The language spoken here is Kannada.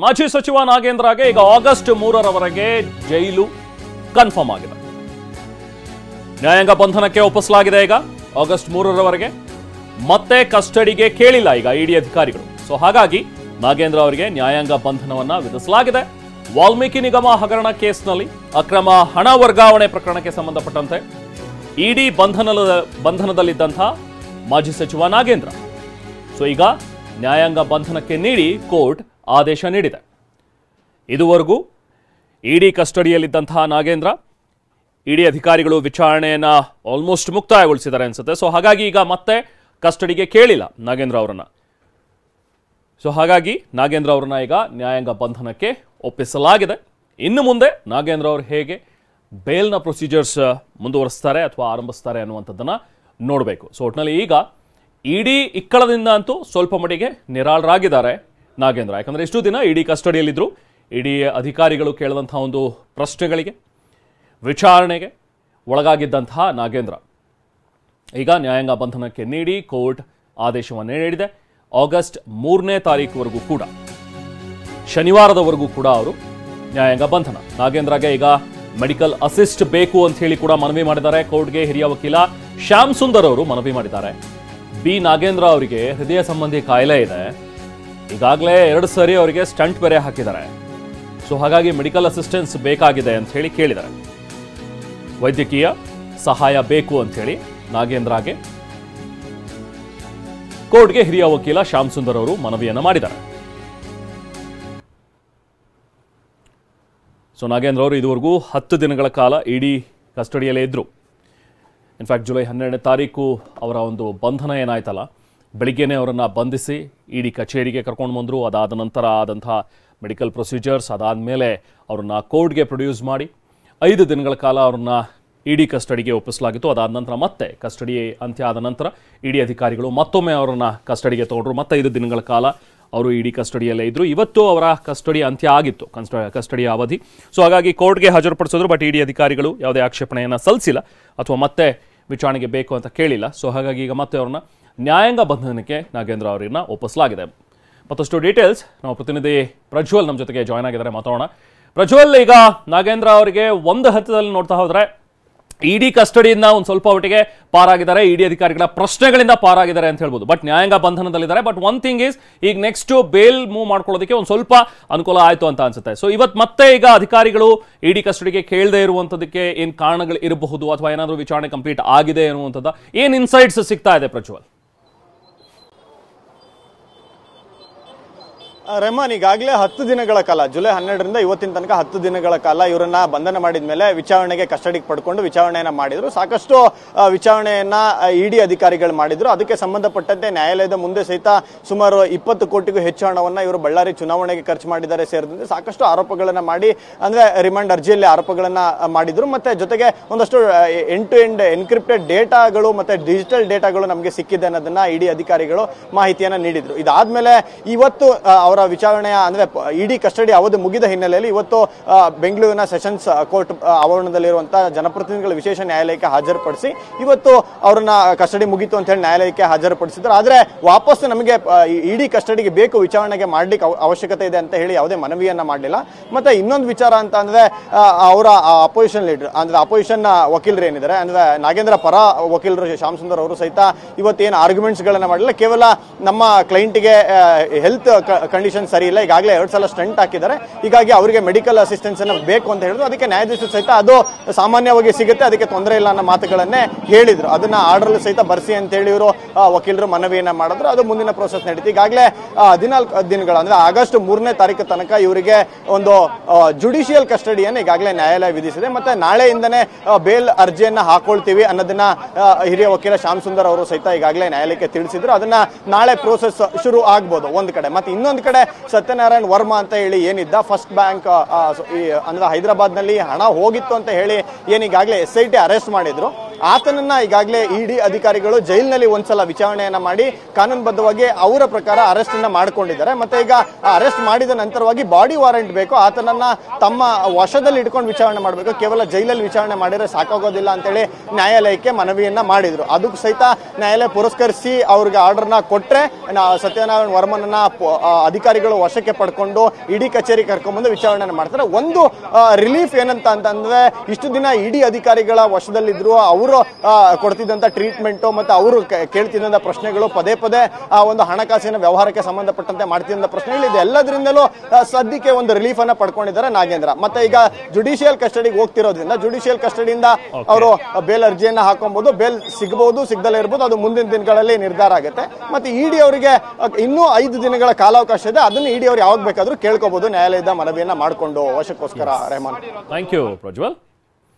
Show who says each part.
Speaker 1: ಮಾಜಿ ಸಚಿವ ನಾಗೇಂದ್ರಗೆ ಈಗ ಆಗಸ್ಟ್ 3ರವರೆಗೆ ಜೈಲು ಕನ್ಫರ್ಮ್ ಆಗಿದೆ. ನ್ಯಾಯಾಂಗ ಬಂಧನಕ್ಕೆ ಒಪ್ಪಿಸಲಾಗಿದೆ. ಈಗ ಆಗಸ್ಟ್ 3ರವರೆಗೆ ಮತ್ತೆ ಕಸ್ಟಡಿಗೆ ಕೇಳಿಲ್ಲ ಈಗ ಇಡಿ ಅಧಿಕಾರಿಗಳು. ಸೊ ಹಾಗಾಗಿ ನಾಗೇಂದ್ರ ಅವರಿಗೆ ನ್ಯಾಯಾಂಗ ಬಂಧನವನ್ನ ವಿಧಿಸಲಾಗಿದೆ. ವಾಲ್ಮೀಕಿ ನಿಗಮ ಹಗರಣ ಕೇಸ್ನಲ್ಲಿ ಅಕ್ರಮ ಹಣ ವರ್ಗಾವಣೆ ಪ್ರಕರಣಕ್ಕೆ ಸಂಬಂಧಪಟ್ಟಂತೆ ಇಡಿ ಬಂಧನದಲ್ಲಿದ್ದಂತಹ ಮಾಜಿ ಸಚಿವ ನಾಗೇಂದ್ರ ಸೊ ಈಗ ನ್ಯಾಯಾಂಗ ಬಂಧನಕ್ಕೆ ನೀಡಿ ಕೋರ್ಟ್ ಆದೇಶ ನೀಡಿದೆ. ಇದುವರೆಗೂ ಇಡಿ ಕಸ್ಟಡಿಯಲ್ಲಿದ್ದಂತಹ ನಾಗೇಂದ್ರ ಇಡಿ ಅಧಿಕಾರಿಗಳು ವಿಚಾರಣೆಯನ್ನ ಆಲ್ಮೋಸ್ಟ್ ಮುಕ್ತಾಯಗೊಳಿಸಿದ್ದಾರೆ ಅನ್ಸುತ್ತೆ. ಸೊ ಹಾಗಾಗಿ ಈಗ ಮತ್ತೆ ಕಸ್ಟಡಿಗೆ ಕೇಳಿಲ್ಲ ನಾಗೇಂದ್ರ ಅವರನ್ನ. ಸೊ ಹಾಗಾಗಿ ನಾಗೇಂದ್ರ ಅವರನ್ನ ಈಗ ನ್ಯಾಯಾಂಗ ಬಂಧನಕ್ಕೆ ಒಪ್ಪಿಸಲಾಗಿದೆ. ಇನ್ನು ಮುಂದೆ ನಾಗೇಂದ್ರ ಅವರು ಹೇಗೆ ಬೇಲ್ನ ಪ್ರೊಸೀಜರ್ಸ್ ಮುಂದುವರಿಸ್ತಾರೆ ಅಥವಾ ಆರಂಭಿಸ್ತಾರೆ ಅನ್ನುವಂಥದ್ದನ್ನ ನೋಡಬೇಕು. ಸೊ ಒಟ್ಟಿನಲ್ಲಿ ಈಗ ಇಡಿ ಇಕ್ಕಳದಿಂದ ಅಂತೂ ಸ್ವಲ್ಪ ಮಟ್ಟಿಗೆ ನಿರಾಳರಾಗಿದ್ದಾರೆ ನಾಗೇಂದ್ರ. ಯಾಕಂದ್ರೆ ಇಷ್ಟು ದಿನ ಇಡಿ ಕಸ್ಟಡಿಯಲ್ಲಿದ್ದರು. ಇಡಿ ಅಧಿಕಾರಿಗಳು ಕೇಳಿದಂತಹ ಒಂದು ಪ್ರಶ್ನೆಗಳಿಗೆ ವಿಚಾರಣೆಗೆ ಒಳಗಾಗಿದ್ದಂತಹ ನಾಗೇಂದ್ರ ಈಗ ನ್ಯಾಯಾಂಗ ಬಂಧನಕ್ಕೆ ನೀಡಿ ಕೋರ್ಟ್ ಆದೇಶವನ್ನು ನೀಡಿದೆ. ಆಗಸ್ಟ್ 3ನೇ ತಾರೀಕುವರೆಗೂ ಕೂಡ, ಶನಿವಾರದವರೆಗೂ ಕೂಡ ಅವರು ನ್ಯಾಯಾಂಗ ಬಂಧನ. ನಾಗೇಂದ್ರಗೆ ಈಗ ಮೆಡಿಕಲ್ ಅಸಿಸ್ಟ್ ಬೇಕು ಅಂತ ಹೇಳಿ ಕೂಡ ಮನವಿ ಮಾಡಿದ್ದಾರೆ ಕೋರ್ಟ್ಗೆ. ಹಿರಿಯ ವಕೀಲ ಶ್ಯಾಮ್ ಸುಂದರ್ ಅವರು ಮನವಿ ಮಾಡಿದ್ದಾರೆ. ಬಿ ನಾಗೇಂದ್ರ ಅವರಿಗೆ ಹೃದಯ ಸಂಬಂಧಿ ಕಾಯಿಲೆ ಇದೆ. ಈಗಾಗಲೇ 2 ಸರಿ ಅವರಿಗೆ ಸ್ಟಂಟ್ ಬೇರೆ ಹಾಕಿದ್ದಾರೆ. ಸೊ ಹಾಗಾಗಿ ಮೆಡಿಕಲ್ ಅಸಿಸ್ಟೆನ್ಸ್ ಬೇಕಾಗಿದೆ ಅಂತ ಹೇಳಿ ಕೇಳಿದ್ದಾರೆ. ವೈದ್ಯಕೀಯ ಸಹಾಯ ಬೇಕು ಅಂತ ಹೇಳಿ ನಾಗೇಂದ್ರಗೆ ಕೋರ್ಟ್ಗೆ ಹಿರಿಯ ವಕೀಲ ಶ್ಯಾಮ್ ಸುಂದರ್ ಅವರು ಮನವಿಯನ್ನ ಮಾಡಿದ್ದಾರೆ. ಸೊ ನಾಗೇಂದ್ರ ಅವರು ಇದುವರೆಗೂ 10 ದಿನಗಳ ಕಾಲ ಇಡಿ ಕಸ್ಟಡಿಯಲ್ಲೇ ಇದ್ರು. ಇನ್ಫ್ಯಾಕ್ಟ್ ಜುಲೈ 12ನೇ ತಾರೀಕು ಅವರ ಒಂದು ಬಂಧನ ಏನಾಯ್ತಲ್ಲ, ಬೆಳಿಗ್ಗೆನೇ ಅವರನ್ನು ಬಂಧಿಸಿ ಇಡಿ ಕಚೇರಿಗೆ ಕರ್ಕೊಂಡು ಬಂದರು. ಅದಾದ ನಂತರ ಆದಂತಹ ಮೆಡಿಕಲ್ ಪ್ರೊಸೀಜರ್ಸ್ ಅದಾದಮೇಲೆ ಅವ್ರನ್ನ ಕೋರ್ಟ್ಗೆ ಪ್ರೊಡ್ಯೂಸ್ ಮಾಡಿ 5 ದಿನಗಳ ಕಾಲ ಅವ್ರನ್ನ ಇಡಿ ಕಸ್ಟಡಿಗೆ ಒಪ್ಪಿಸಲಾಗಿತ್ತು. ಅದಾದ ನಂತರ ಮತ್ತೆ ಕಸ್ಟಡಿ ಅಂತ್ಯ ಆದ ನಂತರ ಇಡಿ ಅಧಿಕಾರಿಗಳು ಮತ್ತೊಮ್ಮೆ ಅವರನ್ನು ಕಸ್ಟಡಿಗೆ ತಗೊಂಡ್ರು. ಮತ್ತೆ 5 ದಿನಗಳ ಕಾಲ ಅವರು ಇಡಿ ಕಸ್ಟಡಿಯಲ್ಲೇ ಇದ್ದರು. ಇವತ್ತು ಅವರ ಕಸ್ಟಡಿ ಅಂತ್ಯ ಆಗಿತ್ತು, ಕಸ್ಟಡಿಯ ಅವಧಿ. ಸೊ ಹಾಗಾಗಿ ಕೋರ್ಟ್ಗೆ ಹಾಜರುಪಡಿಸಿದ್ರು. ಬಟ್ ಇಡಿ ಅಧಿಕಾರಿಗಳು ಯಾವುದೇ ಆಕ್ಷೇಪಣೆಯನ್ನು ಸಲ್ಲಿಸಿಲ್ಲ ಅಥವಾ ಮತ್ತೆ ವಿಚಾರಣೆಗೆ ಬೇಕು ಅಂತ ಕೇಳಿಲ್ಲ. ಸೊ ಹಾಗಾಗಿ ಈಗ ಮತ್ತೆ ಅವ್ರನ್ನ ನ್ಯಾಯಾಂಗ ಬಂಧನಕ್ಕೆ ನಾಗೇಂದ್ರ ಅವರನ್ನ ಒಪ್ಪಿಸಲಾಗಿದೆ. ಮತ್ತಷ್ಟು ಡೀಟೇಲ್ಸ್ ನಾವು ಪ್ರತಿನಿಧಿ ಪ್ರಜ್ವಲ್ ನಮ್ಮ ಜೊತೆಗೆ ಜಾಯ್ನ್ ಆಗಿದ್ದಾರೆ, ಮಾತಾಡೋಣ. ಪ್ರಜ್ವಲ್, ಈಗ ನಾಗೇಂದ್ರ ಅವರಿಗೆ ಒಂದು ಹಂತದಲ್ಲಿ ನೋಡ್ತಾ ಹೋದ್ರೆ ಇಡಿ ಕಸ್ಟಡಿಯಿಂದ ಒಂದು ಸ್ವಲ್ಪ ಮಟ್ಟಿಗೆ ಪಾರಾಗಿದ್ದಾರೆ, ಇಡಿ ಅಧಿಕಾರಿಗಳ ಪ್ರಶ್ನೆಗಳಿಂದ ಪಾರಾಗಿದ್ದಾರೆ ಅಂತ ಹೇಳ್ಬೋದು. ಬಟ್ ನ್ಯಾಯಾಂಗ ಬಂಧನದಲ್ಲಿದ್ದಾರೆ. ಬಟ್ ಒನ್ ಥಿಂಗ್ ಈಸ್, ಈಗ ನೆಕ್ಸ್ಟ್ ಬೇಲ್ ಮೂವ್ ಮಾಡ್ಕೊಳ್ಳೋದಕ್ಕೆ ಒಂದು ಸ್ವಲ್ಪ ಅನುಕೂಲ ಆಯಿತು ಅಂತ ಅನ್ಸುತ್ತೆ. ಸೊ ಇವತ್ತು ಮತ್ತೆ ಈಗ ಅಧಿಕಾರಿಗಳು ಇಡಿ ಕಸ್ಟಡಿಗೆ ಕೇಳದೇ ಇರುವಂಥದ್ದಕ್ಕೆ ಏನು ಕಾರಣಗಳು ಇರಬಹುದು ಅಥವಾ ಏನಾದರೂ ವಿಚಾರಣೆ ಕಂಪ್ಲೀಟ್ ಆಗಿದೆ ಅನ್ನುವಂಥದ್ದು ಏನು ಇನ್ಸೈಟ್ಸ್ ಸಿಗ್ತಾ ಇದೆ ಪ್ರಜ್ವಲ್?
Speaker 2: ರೆಹಮಾನ್, ಈಗಾಗಲೇ 10 ದಿನಗಳ ಕಾಲ, ಜುಲೈ 12ರಿಂದ ಇವತ್ತಿನ ತನಕ 10 ದಿನಗಳ ಕಾಲ ಇವರನ್ನ ಬಂಧನ ಮಾಡಿದ ಮೇಲೆ ವಿಚಾರಣೆಗೆ ಕಸ್ಟಡಿಗೆ ಪಡ್ಕೊಂಡು ವಿಚಾರಣೆಯನ್ನ ಮಾಡಿದ್ರು. ಸಾಕಷ್ಟು ವಿಚಾರಣೆಯನ್ನ ಇಡಿ ಅಧಿಕಾರಿಗಳು ಮಾಡಿದ್ರು. ಅದಕ್ಕೆ ಸಂಬಂಧಪಟ್ಟಂತೆ ನ್ಯಾಯಾಲಯದ ಮುಂದೆ ಸಹಿತ ಸುಮಾರು 20 ಕೋಟಿಗೂ ಹೆಚ್ಚು ಹಣವನ್ನ ಇವರು ಬಳ್ಳಾರಿ ಚುನಾವಣೆಗೆ ಖರ್ಚು ಮಾಡಿದ್ದಾರೆ ಸೇರಿದಂತೆ ಸಾಕಷ್ಟು ಆರೋಪಗಳನ್ನ ಮಾಡಿ, ಅಂದ್ರೆ ರಿಮಾಂಡ್ ಅರ್ಜಿಯಲ್ಲಿ ಆರೋಪಗಳನ್ನ ಮಾಡಿದ್ರು. ಮತ್ತೆ ಜೊತೆಗೆ ಒಂದಷ್ಟು ಎಂಡ್ ಟು ಎಂಡ್ ಎನ್ಕ್ರಿಪ್ಟೆಡ್ ಡೇಟಾಗಳು ಮತ್ತೆ ಡಿಜಿಟಲ್ ಡೇಟಾಗಳು ನಮಗೆ ಸಿಕ್ಕಿದೆ ಅನ್ನೋದನ್ನ ಇಡಿ ಅಧಿಕಾರಿಗಳು ಮಾಹಿತಿಯನ್ನ ನೀಡಿದ್ರು. ಇದಾದ್ಮೇಲೆ ಇವತ್ತು ಅವರ ವಿಚಾರಣೆಯ ಅಂದ್ರೆ ಇಡಿ ಕಸ್ಟಡಿ ಅವಧಿ ಮುಗಿದ ಹಿನ್ನೆಲೆಯಲ್ಲಿ ಇವತ್ತು ಬೆಂಗಳೂರಿನ ಸೆಷನ್ಸ್ ಕೋರ್ಟ್ ಆವರಣದಲ್ಲಿರುವಂತಹ ಜನಪ್ರತಿನಿಧಿಗಳ ವಿಶೇಷ ನ್ಯಾಯಾಲಯಕ್ಕೆ ಹಾಜರುಪಡಿಸಿ ಇವತ್ತು ಅವರನ್ನ ಕಸ್ಟಡಿ ಮುಗಿತು ಅಂತ ಹೇಳಿ ನ್ಯಾಯಾಲಯಕ್ಕೆ ಹಾಜರುಪಡಿಸಿದ್ರು. ಆದ್ರೆ ವಾಪಸ್ ನಮಗೆ ಇಡಿ ಕಸ್ಟಡಿಗೆ ಬೇಕು, ವಿಚಾರಣೆಗೆ ಮಾಡ್ಲಿಕ್ಕೆ ಅವಶ್ಯಕತೆ ಇದೆ ಅಂತ ಹೇಳಿ ಯಾವುದೇ ಮನವಿಯನ್ನ ಮಾಡಲಿಲ್ಲ. ಮತ್ತೆ ಇನ್ನೊಂದು ವಿಚಾರ ಅಂತ ಅಂದ್ರೆ ಅವರ ಅಪೋಸಿಷನ್ ಲೀಡರ್ ಅಂದ್ರೆ ಅಪೋಸಿಷನ್ ವಕೀಲರು ಏನಿದ್ದಾರೆ ಅಂದ್ರೆ ನಾಗೇಂದ್ರ ಪರ ವಕೀಲರು ಶ್ಯಾಮ್ ಸುಂದರ್ ಅವರು ಸಹಿತ ಇವತ್ತೇನು ಆರ್ಗ್ಯುಮೆಂಟ್ಸ್ ಗಳನ್ನ ಮಾಡಲಿಲ್ಲ. ಕೇವಲ ನಮ್ಮ ಕ್ಲೈಂಟ್ಗೆ ಹೆಲ್ತ್ ಕಂಡೀಷನ್ ಸರಿ ಇಲ್ಲ, ಈಗಾಗಲೇ 2 ಸಲ ಸ್ಟಂಟ್ ಹಾಕಿದ್ದಾರೆ, ಹೀಗಾಗಿ ಅವರಿಗೆ ಮೆಡಿಕಲ್ ಅಸಿಸ್ಟೆನ್ಸ್ ಅನ್ನ ಬೇಕು ಅಂತ ಹೇಳಿದ್ರು. ಅದಕ್ಕೆ ನ್ಯಾಯಾಧೀಶರು ಸಹಿತ ಅದು ಸಾಮಾನ್ಯವಾಗಿ ಸಿಗುತ್ತೆ, ಅದಕ್ಕೆ ತೊಂದರೆ ಇಲ್ಲ ಅನ್ನೋ ಮಾತುಗಳನ್ನೇ ಹೇಳಿದ್ರು. ಅದನ್ನ ಆರ್ಡರ್ ಸಹಿತ ಬರ್ಸಿ ಅಂತ ಹೇಳಿ ಇವರು ವಕೀಲರು ಮನವಿಯನ್ನ ಮಾಡಿದ್ರು. ಅದು ಮುಂದಿನ ಪ್ರೋಸೆಸ್ ನಡೀತು. ಈಗಾಗಲೇ 14 ದಿನಗಳ ಅಂದ್ರೆ ಆಗಸ್ಟ್ 3ನೇ ತಾರೀಕು ತನಕ ಇವರಿಗೆ ಒಂದು ಜುಡಿಷಿಯಲ್ ಕಸ್ಟಡಿಯನ್ನು ಈಗಾಗಲೇ ನ್ಯಾಯಾಲಯ ವಿಧಿಸಿದೆ. ಮತ್ತೆ ನಾಳೆಯಿಂದನೇ ಬೇಲ್ ಅರ್ಜಿಯನ್ನ ಹಾಕೊಳ್ತೀವಿ ಅನ್ನೋದನ್ನ ಹಿರಿಯ ವಕೀಲ ಶ್ಯಾಮ್ ಸುಂದರ್ ಅವರು ಸಹಿತ ಈಗಾಗಲೇ ನ್ಯಾಯಾಲಯಕ್ಕೆ ತಿಳಿಸಿದ್ರು. ಅದನ್ನ ನಾಳೆ ಪ್ರೋಸೆಸ್ ಶುರು ಆಗ್ಬೋದು ಒಂದ್ ಕಡೆ. ಮತ್ತೆ ಇನ್ನೊಂದು ಕಡೆ ಸತ್ಯನಾರಾಯಣ್ ವರ್ಮಾ ಅಂತ ಹೇಳಿ ಏನಿದ್ದ ಫಸ್ಟ್ ಬ್ಯಾಂಕ್ ಅಂದ್ರೆ ಹೈದರಾಬಾದ್ ನಲ್ಲಿ ಹಣ ಹೋಗಿತ್ತು ಅಂತ ಹೇಳಿ ಏನೀಗಾಗಲೇ SIT ಅರೆಸ್ಟ್ ಮಾಡಿದ್ರು. ಆತನನ್ನ ಈಗಾಗಲೇ ಇಡಿ ಅಧಿಕಾರಿಗಳು ಜೈಲಿನಲ್ಲಿ ಒಂದ್ಸಲ ವಿಚಾರಣೆಯನ್ನ ಮಾಡಿ ಕಾನೂನುಬದ್ಧವಾಗಿ ಅವರ ಪ್ರಕಾರ ಅರೆಸ್ಟ್ ಅನ್ನ ಮಾಡ್ಕೊಂಡಿದ್ದಾರೆ. ಮತ್ತೆ ಈಗ ಅರೆಸ್ಟ್ ಮಾಡಿದ ನಂತರವಾಗಿ ಬಾಡಿ ವಾರೆಂಟ್ ಬೇಕು, ಆತನನ್ನ ತಮ್ಮ ವಶದಲ್ಲಿ ಇಟ್ಕೊಂಡು ವಿಚಾರಣೆ ಮಾಡಬೇಕು, ಕೇವಲ ಜೈಲಲ್ಲಿ ವಿಚಾರಣೆ ಮಾಡಿದ್ರೆ ಸಾಕಾಗೋದಿಲ್ಲ ಅಂತೇಳಿ ನ್ಯಾಯಾಲಯಕ್ಕೆ ಮನವಿಯನ್ನ ಮಾಡಿದ್ರು. ಅದಕ್ಕೂ ಸಹಿತ ನ್ಯಾಯಾಲಯ ಪುರಸ್ಕರಿಸಿ ಅವ್ರಿಗೆ ಆರ್ಡರ್ನ ಕೊಟ್ರೆ ಸತ್ಯನಾರಾಯಣ ವರ್ಮನನ್ನ ಅಧಿಕಾರಿಗಳು ವಶಕ್ಕೆ ಪಡ್ಕೊಂಡು ಇಡಿ ಕಚೇರಿ ಕರ್ಕೊಂಡ್ಬಂದು ವಿಚಾರಣೆ ಮಾಡ್ತಾರೆ. ಒಂದು ರಿಲೀಫ್ ಏನಂತ ಅಂತಂದ್ರೆ ಇಷ್ಟು ದಿನ ಇಡಿ ಅಧಿಕಾರಿಗಳ ವಶದಲ್ಲಿದ್ರು, ಅವರು ಕೊಡ್ತಿದ್ದಂತ ಟ್ರೀಟ್ಮೆಂಟ್ ಮತ್ತೆ ಅವರು ಕೇಳ್ತಿದ್ದಂತ ಪ್ರಶ್ನೆಗಳು, ಪದೇ ಪದೇ ಒಂದು ಹಣಕಾಸಿನ ವ್ಯವಹಾರಕ್ಕೆ ಸಂಬಂಧಪಟ್ಟಂತೆ ಮಾಡ್ತಿದ್ದ ಪ್ರಶ್ನೆಗಳು, ಇದೆಲ್ಲದರಿಂದಲೂ ಸದ್ಯಕ್ಕೆ ಒಂದು ರಿಲೀಫ್ ಅನ್ನ ಪಡ್ಕೊಂಡಿದ್ದಾರೆ ನಾಗೇಂದ್ರ. ಮತ್ತೆ ಈಗ ಜುಡಿಷಿಯಲ್ ಕಸ್ಟಡಿಗೆ ಹೋಗ್ತಿರೋದ್ರಿಂದ ಜುಡಿಷಿಯಲ್ ಕಸ್ಟಡಿಯಿಂದ ಅವರು ಬೇಲ್ ಅರ್ಜಿಯನ್ನ ಹಾಕೊಬಹುದು, ಬೇಲ್ ಸಿಗಬಹುದು ಸಿಗದಲ್ಲೇ ಇರಬಹುದು, ಅದು ಮುಂದಿನ ದಿನಗಳಲ್ಲಿ ನಿರ್ಧಾರ ಆಗುತ್ತೆ. ಮತ್ತೆ ಇಡಿ ಅವರಿಗೆ ಇನ್ನೂ 5 ದಿನಗಳ ಕಾಲಾವಕಾಶ ಇದೆ, ಅದನ್ನು ಇಡಿ ಅವರು ಯಾವಾಗ ಬೇಕಾದ್ರೂ ಕೇಳ್ಕೋಬಹುದು ನ್ಯಾಯಾಲಯದ ಮನವಿಯನ್ನ ಮಾಡಿಕೊಂಡು ವಶಕ್ಕೋಸ್ಕರ. Rehman,
Speaker 1: thank you Prajwal.